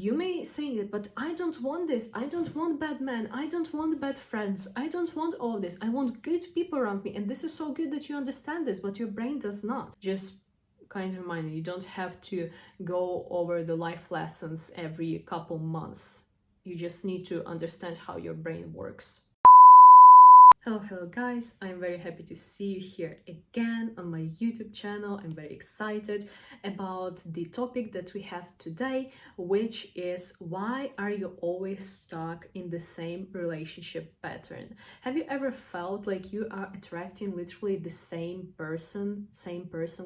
You may say it, but I don't want this. I don't want bad men. I don't want bad friends. I don't want all this. I want good people around me. And this is so good that you understand this, but your brain does not. Just kind of reminder, you don't have to go over the life lessons every couple months. You just need to understand how your brain works. Hello guys, I'm very happy to see you here again on my YouTube channel. I'm very excited about the topic that we have today, which is why are you always stuck in the same relationship pattern? Have you ever felt like you are attracting literally the same person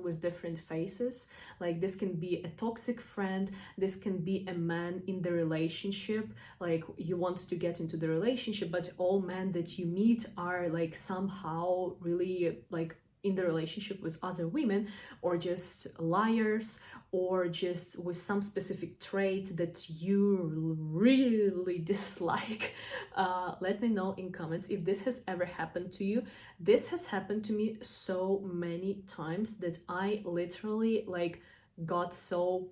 with different faces? Like this can be a toxic friend, this can be a man in the relationship, like you want to get into the relationship, but all men that you meet are like somehow really like in the relationship with other women, or just liars, or just with some specific trait that you really dislike. Let me know in comments if this has ever happened to you. This has happened to me so many times that I literally like got so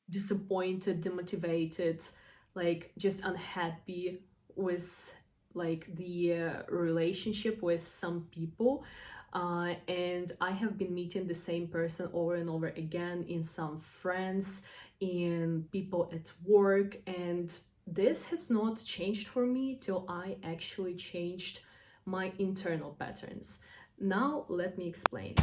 disappointed, demotivated, like just unhappy with like the relationship with some people, and I have been meeting the same person over and over again in some friends, in people at work, and this has not changed for me till I actually changed my internal patterns. Now let me explain.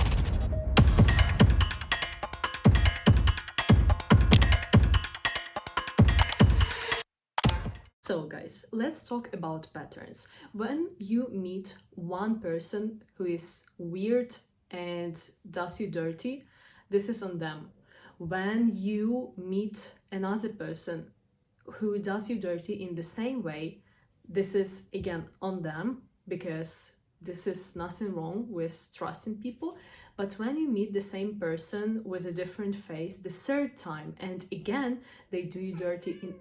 So guys, let's talk about patterns. When you meet one person who is weird and does you dirty, this is on them. When you meet another person who does you dirty in the same way, this is again on them, because this is nothing wrong with trusting people. But when you meet the same person with a different face the third time, and again they do you dirty in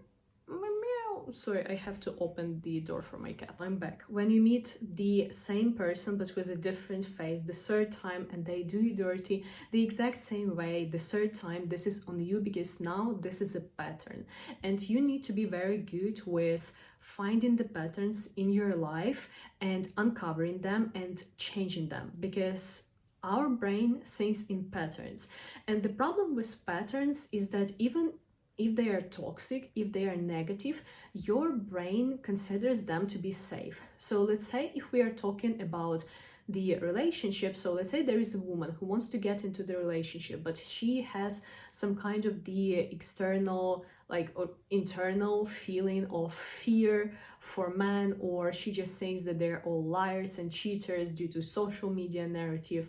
sorry, I have to open the door for my cat. I'm back. When you meet the same person but with a different face the third time, and they do you dirty the exact same way the third time, this is on you, because now this is a pattern, and you need to be very good with finding the patterns in your life and uncovering them and changing them, because our brain thinks in patterns. And the problem with patterns is that even if they are toxic, if they are negative, your brain considers them to be safe. So let's say if we are talking about the relationship, so let's say there is a woman who wants to get into the relationship, but she has some kind of the external like or internal feeling of fear for men, or she just thinks that they're all liars and cheaters due to social media narrative,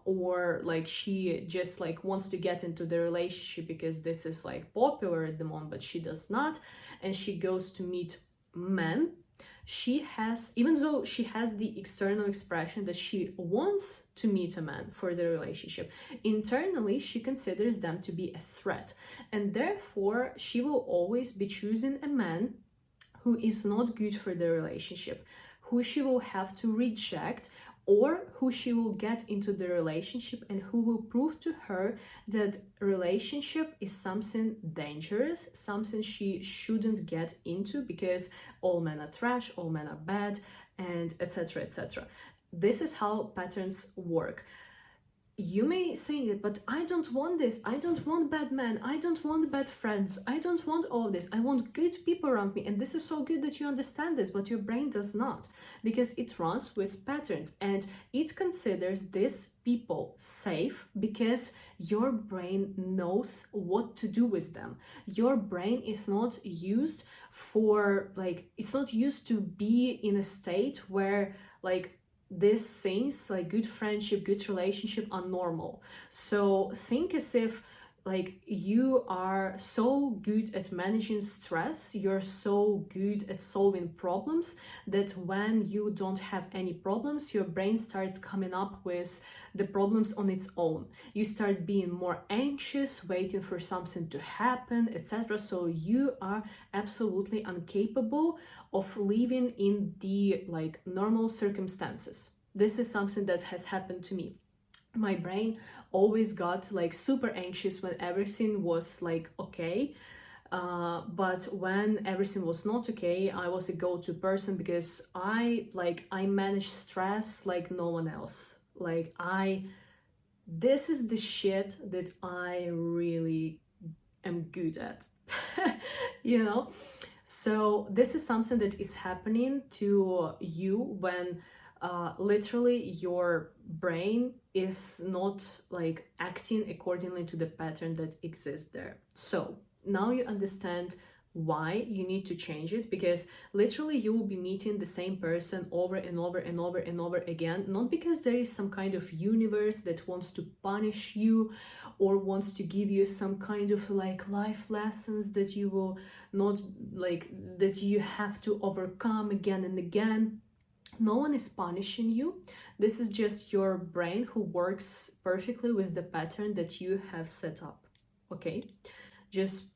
or like she just like wants to get into the relationship because this is like popular at the moment, but she does not, and she goes to meet men. She has, even though she has the external expression that she wants to meet a man for the relationship, internally she considers them to be a threat, and therefore she will always be choosing a man who is not good for the relationship, who she will have to reject, or who she will get into the relationship and who will prove to her that relationship is something dangerous, something she shouldn't get into, because all men are trash, all men are bad, and etc, etc. This is how patterns work. You may say it, but I don't want this. I don't want bad men. I don't want bad friends. I don't want all this. I want good people around me. And this is so good that you understand this, but your brain does not, because it runs with patterns and it considers these people safe because your brain knows what to do with them. Your brain is not used for like, it's not used to be in a state where like these things like good friendship, good relationship are normal. So think as if like you are so good at managing stress, you're so good at solving problems, that when you don't have any problems, your brain starts coming up with the problems on its own. You start being more anxious, waiting for something to happen, etc. So you are absolutely incapable of living in the like normal circumstances. This is something that has happened to me. My brain always got like super anxious when everything was like okay, But when everything was not okay, I was a go-to person because I manage stress like no one else. Like this is the shit that I really am good at. You know? So this is something that is happening to you when literally your brain is not like acting accordingly to the pattern that exists there. So now you understand why you need to change it, because literally you will be meeting the same person over and over and over and over again, not because there is some kind of universe that wants to punish you or wants to give you some kind of like life lessons that you will not like, that you have to overcome again and again. No one is punishing you. This is just your brain who works perfectly with the pattern that you have set up. Okay, just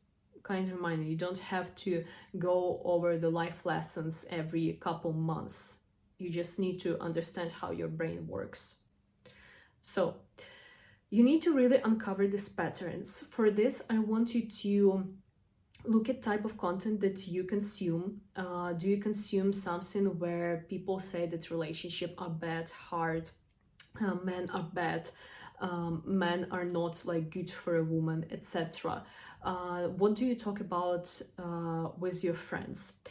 kind of reminder, you don't have to go over the life lessons every couple months. You just need to understand how your brain works. So you need to really uncover these patterns. For this, I want you to look at type of content that you consume. Do you consume something where people say that relationships are bad, hard, men are bad, men are not like good for a woman, etc.? What do you talk about with your friends?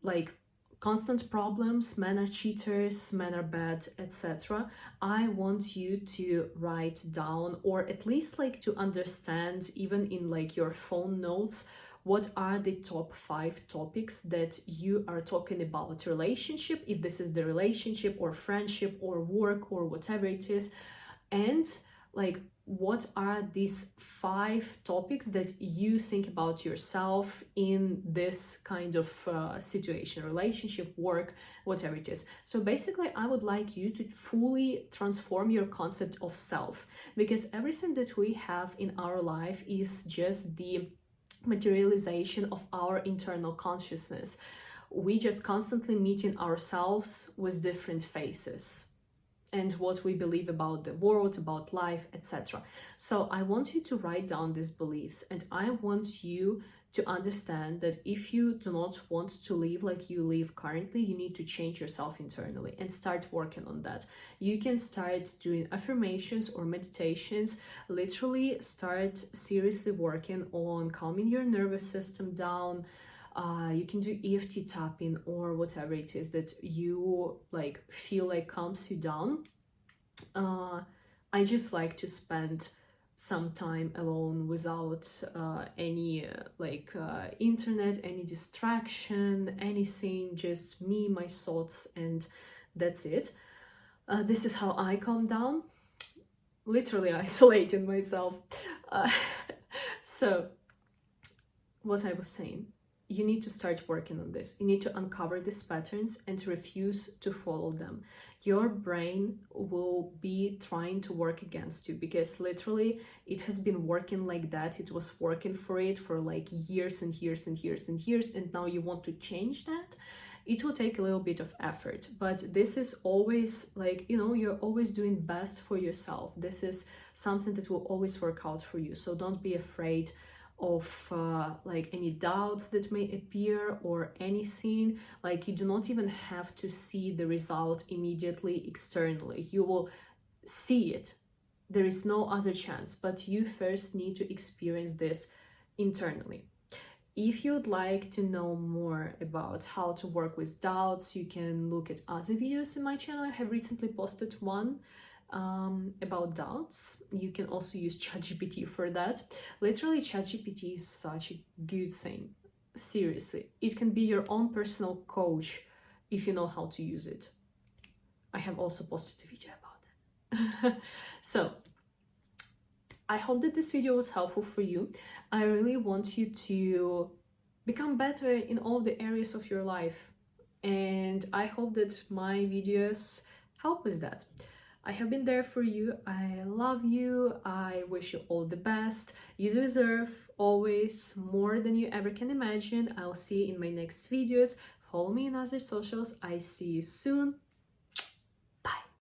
Like constant problems, men are cheaters, men are bad, etc. I want you to write down, or at least like to understand, even in like your phone notes, what are the top 5 topics that you are talking about relationship, if this is the relationship or friendship or work or whatever it is, and like what are these 5 topics that you think about yourself in this kind of situation, relationship, work, whatever it is. So basically I would like you to fully transform your concept of self, because everything that we have in our life is just the materialization of our internal consciousness. We just constantly meeting ourselves with different faces and what we believe about the world, about life, etc. So I want you to write down these beliefs, and I want you to understand that if you do not want to live like you live currently, you need to change yourself internally and start working on that. You can start doing affirmations or meditations, literally start seriously working on calming your nervous system down. You can do EFT tapping or whatever it is that you like feel like calms you down. I just like to spend some time alone without any internet, any distraction, anything, just me, my thoughts, and that's it. This is how I calm down, literally isolating myself. Uh, so what I was saying, you need to start working on this. You need to uncover these patterns and refuse to follow them. Your brain will be trying to work against you, because literally it has been working like that. It was working for it for like years and years and years and years, and now you want to change that. It will take a little bit of effort, but this is always like, you know, you're always doing best for yourself. This is something that will always work out for you. So don't be afraid of like any doubts that may appear or anything. Like, you do not even have to see the result immediately externally. You will see it. There is no other chance, but you first need to experience this internally. If you'd like to know more about how to work with doubts, you can look at other videos in my channel. I have recently posted one about doubts. You can also use ChatGPT for that. Literally, ChatGPT is such a good thing. Seriously, it can be your own personal coach if you know how to use it. I have also posted a video about that. So I hope that this video was helpful for you. I really want you to become better in all the areas of your life, and I hope that my videos help with that. I have been there for you. I love you. I wish you all the best. You deserve always more than you ever can imagine. I'll see you in my next videos. Follow me in other socials. I see you soon.